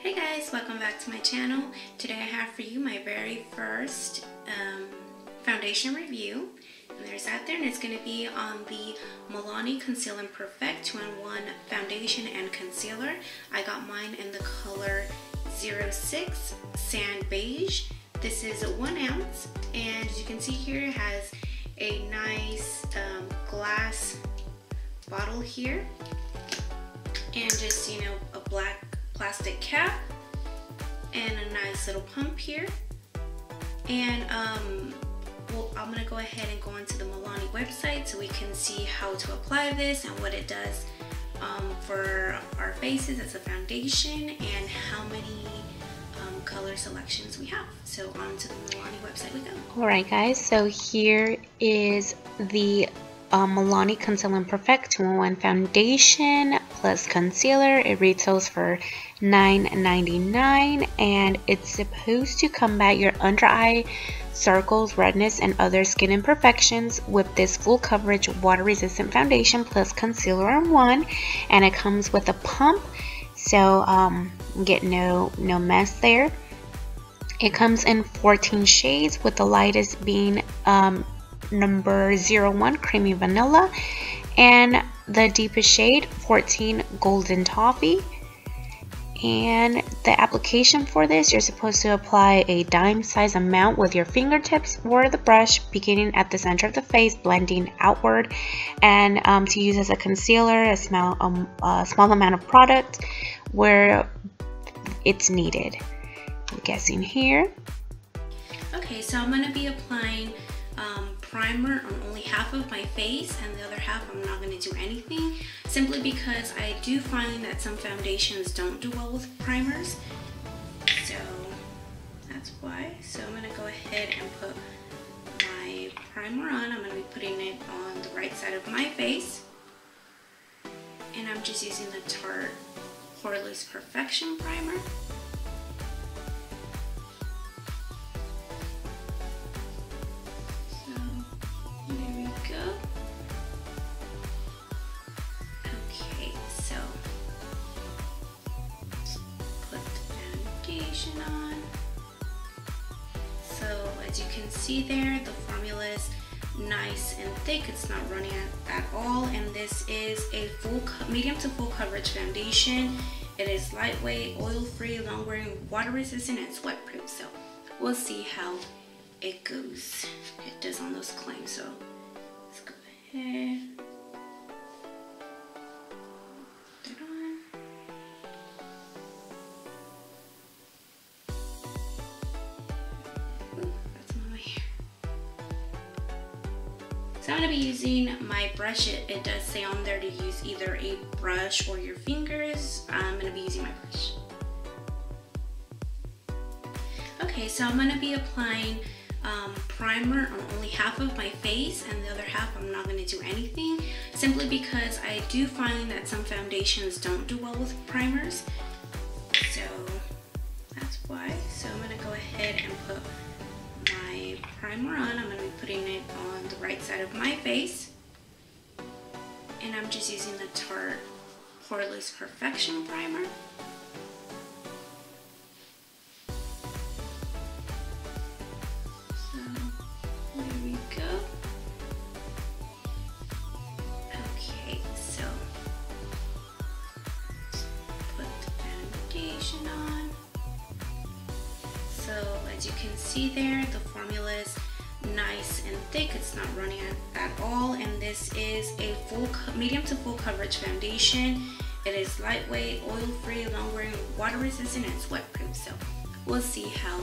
Hey guys, welcome back to my channel. Today I have for you my very first foundation review. And there's that there, and it's going to be on the Milani Conceal and Perfect 2-in-1 foundation and concealer. I got mine in the color 06 Sand Beige. This is 1 ounce, and as you can see here, it has a nice glass bottle here, and just, you know, a black plastic cap and a nice little pump here. And well, I'm gonna go ahead and go into the Milani website so we can see how to apply this and what it does for our faces as a foundation, and how many color selections we have. So on to the Milani website we go. Alright guys, so here is the Milani Conceal and Perfect 2-in-1 foundation plus concealer. It retails for $9.99, and it's supposed to combat your under eye circles, redness, and other skin imperfections with this full coverage water resistant foundation plus concealer in one. And it comes with a pump, so get no mess there. It comes in 14 shades, with the lightest being number 01 creamy vanilla, and the deepest shade 14 golden toffee. And the application for this, you're supposed to apply a dime size amount with your fingertips or the brush, beginning at the center of the face, blending outward, and to use as a concealer, a small amount of product where it's needed. I'm guessing here. Okay, so I'm going to be applying primer on only half of my face, and the other half I'm not going to do anything, simply because I do find that some foundations don't do well with primers. So that's why. So I'm going to go ahead and put my primer on. I'm going to be putting it on the right side of my face, and I'm just using the Tarte Poreless Perfection primer. On. So as you can see there, the formula is nice and thick. It's not running at all, and this is a medium to full coverage foundation. It is lightweight, oil-free, long-wearing, water-resistant, and sweat-proof. So we'll see how it goes. It does on those claims. So let's go ahead. So I'm going to be using my brush. It does say on there to use either a brush or your fingers. I'm going to be using my brush. Okay, so I'm going to be applying primer on only half of my face, and the other half I'm not going to do anything, simply because I do find that some foundations don't do well with primers. So that's why. So I'm going to go ahead and put my primer on. I'm going to be putting it on the right side of my face, and I'm just using the Tarte Poreless Perfection primer. So there we go. Okay, so put the foundation on. So as you can see there, the formula is nice and thick. It's not running at all, and this is a medium to full coverage foundation. It is lightweight, oil-free, long-wearing, water-resistant, and sweat-proof. So we'll see how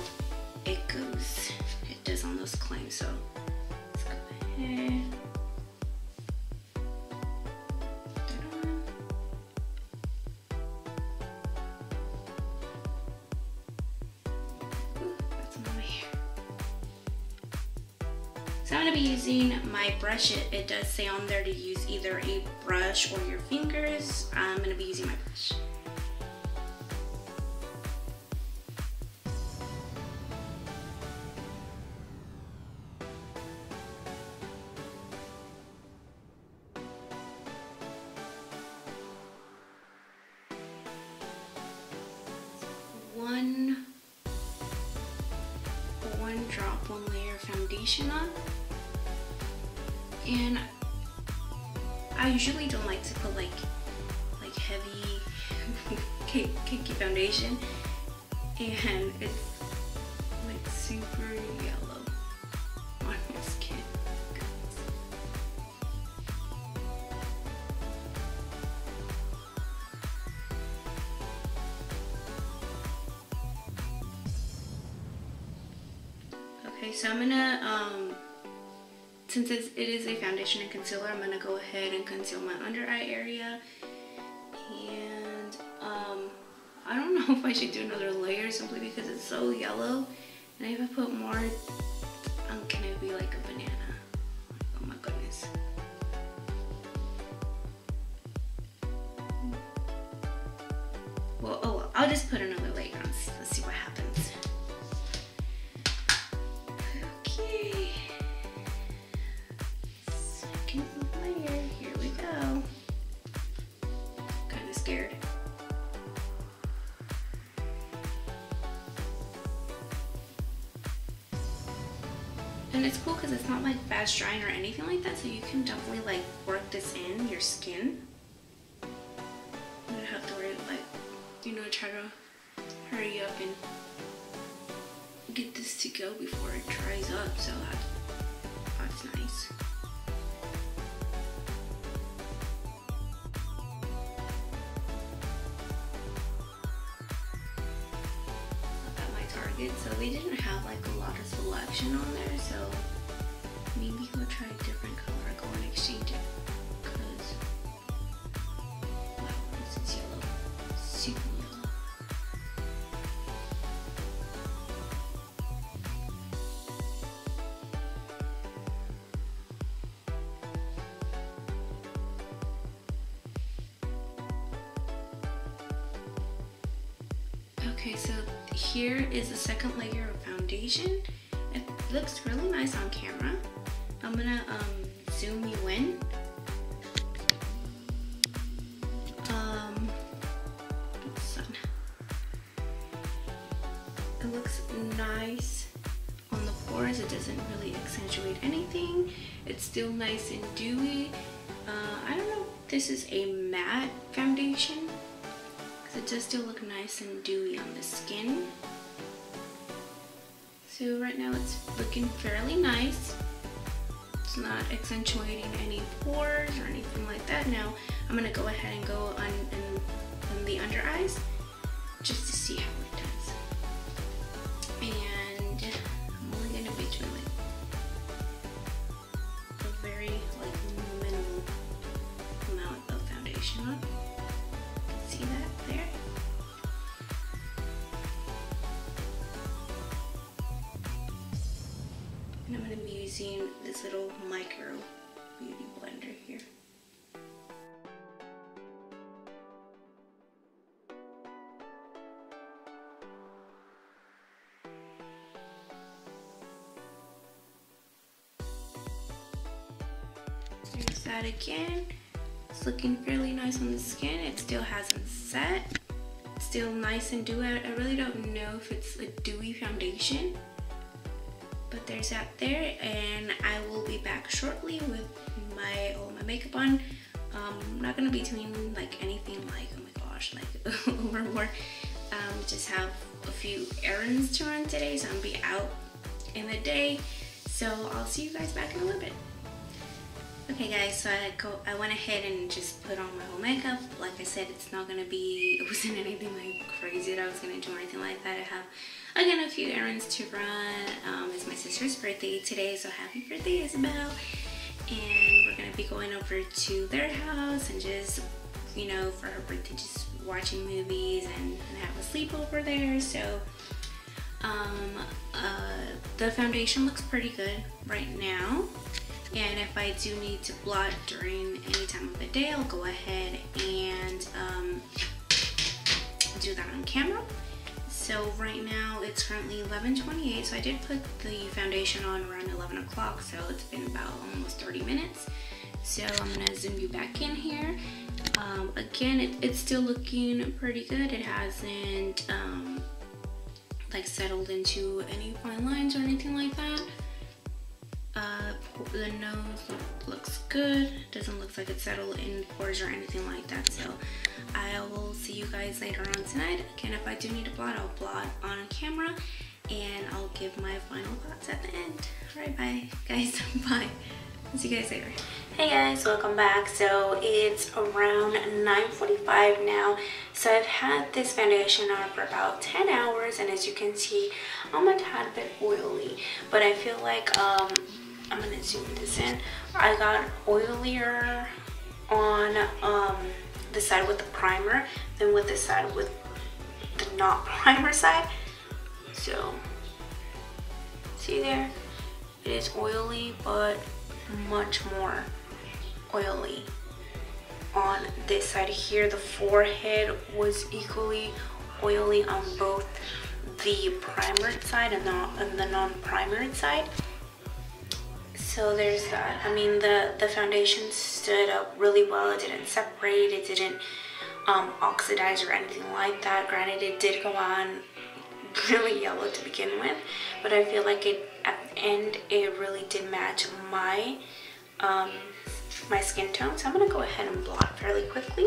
it goes. It does on those claims. So let's go ahead. So I'm going to be using my brush. It does say on there to use either a brush or your fingers. I'm going to be using my brush. foundation on. And I usually don't like to put like heavy cakey foundation, and it's like super yellow on my skin. Okay, so I'm gonna since it is a foundation and concealer, I'm gonna go ahead and conceal my under eye area. And I don't know if I should do another layer simply because it's so yellow. And if I put more, I'm gonna be like a banana. Oh my goodness. Well, oh, I'll just put another layer on. Let's see what happens. Okay. Second layer. Here we go. Kind of scared. And it's cool because it's not like fast drying or anything like that, so you can definitely like work this in your skin. You don't have to worry, like, you know, try to hurry up and get this to go before it dries up, so that's nice. Target, so they didn't have like a lot of selection on there, so maybe we'll try a different color, go and exchange it, because wow, this is yellow, super yellow. Okay, so here is the second layer of foundation. It looks really nice on camera. I'm gonna zoom you in. It looks nice on the pores. It doesn't really accentuate anything. It's still nice and dewy. I don't know if this is a matte foundation, it does still look nice and dewy on the skin. So right now it's looking fairly nice. It's not accentuating any pores or anything like that. Now I'm gonna go ahead and go on the under eyes just to see how it does. And I'm only gonna be doing like a very like minimal amount of foundation on. See that there? And I'm going to be using this little micro beauty blender here. There's that again. It's looking fairly nice on the skin. It still hasn't set. It's still nice and dewy. I really don't know if it's a dewy foundation, but there's that there. And I will be back shortly with all my makeup on. I'm not gonna be doing like anything like, oh my gosh, like overboard. Just have a few errands to run today, so I'm gonna be out in the day. So I'll see you guys back in a little bit. Okay guys, so I went ahead and just put on my whole makeup. Like I said, it wasn't anything like crazy that I was gonna do or anything like that. I have, again, a few errands to run. It's my sister's birthday today, so happy birthday, Isabel. And we're gonna be going over to their house and just, you know, for her birthday, just watching movies and have a sleepover there. So the foundation looks pretty good right now. And if I do need to blot during any time of the day, I'll go ahead and do that on camera. So right now it's currently 11:28, so I did put the foundation on around 11 o'clock, so it's been about almost 30 minutes. So I'm gonna zoom you back in here. Again, it's still looking pretty good. It hasn't like settled into any fine lines or anything like that. The nose looks good. Doesn't look like it's settled in pores or anything like that. So I will see you guys later on tonight. Again, if I do need to blot, I'll blot on camera and I'll give my final thoughts at the end. Alright, bye guys. Bye. See you guys later. Hey guys, welcome back. So it's around 9:45 now. So I've had this foundation on for about 10 hours, and as you can see, I'm a tad bit oily, but I feel like I'm gonna zoom this in. I got oilier on the side with the primer than with the side with the not primer side. So see there, it is oily, but much more oily on this side here. The forehead was equally oily on both the primered side and the non-primered side. So there's that. I mean, the foundation stood up really well. It didn't separate, it didn't oxidize or anything like that. Granted, it did go on really yellow to begin with, but I feel like it at the end it really did match my my skin tone. So I'm gonna go ahead and blot fairly quickly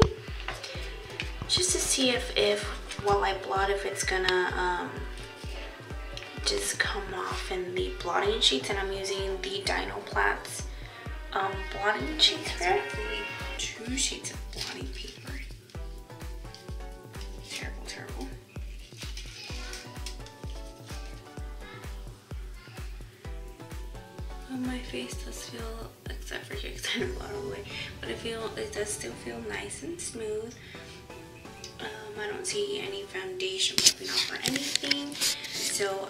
just to see if while I blot, if it's gonna just come off in the blotting sheets. And I'm using the Dynoplatz blotting sheets here. 2 sheets of blotting paper. Terrible, terrible. My face does feel, except for here because I didn't blot all the way, but it does still feel nice and smooth. I don't see any foundation popping off or anything. So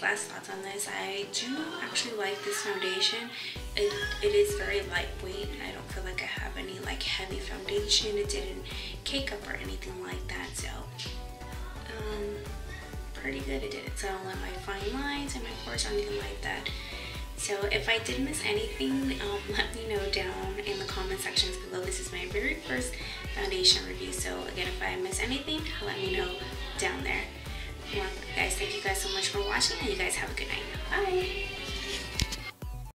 last thoughts on this, I do actually like this foundation. It is very lightweight, and I don't feel like I have any like heavy foundation. It didn't cake up or anything like that. So pretty good. It didn't settle in my fine lines and my pores or anything like that. So if I did miss anything, let me know down in the comment sections below. This is my very first foundation review, so again, if I miss anything, let me know down there. Well, guys, thank you guys so much for watching, and you guys have a good night. Bye.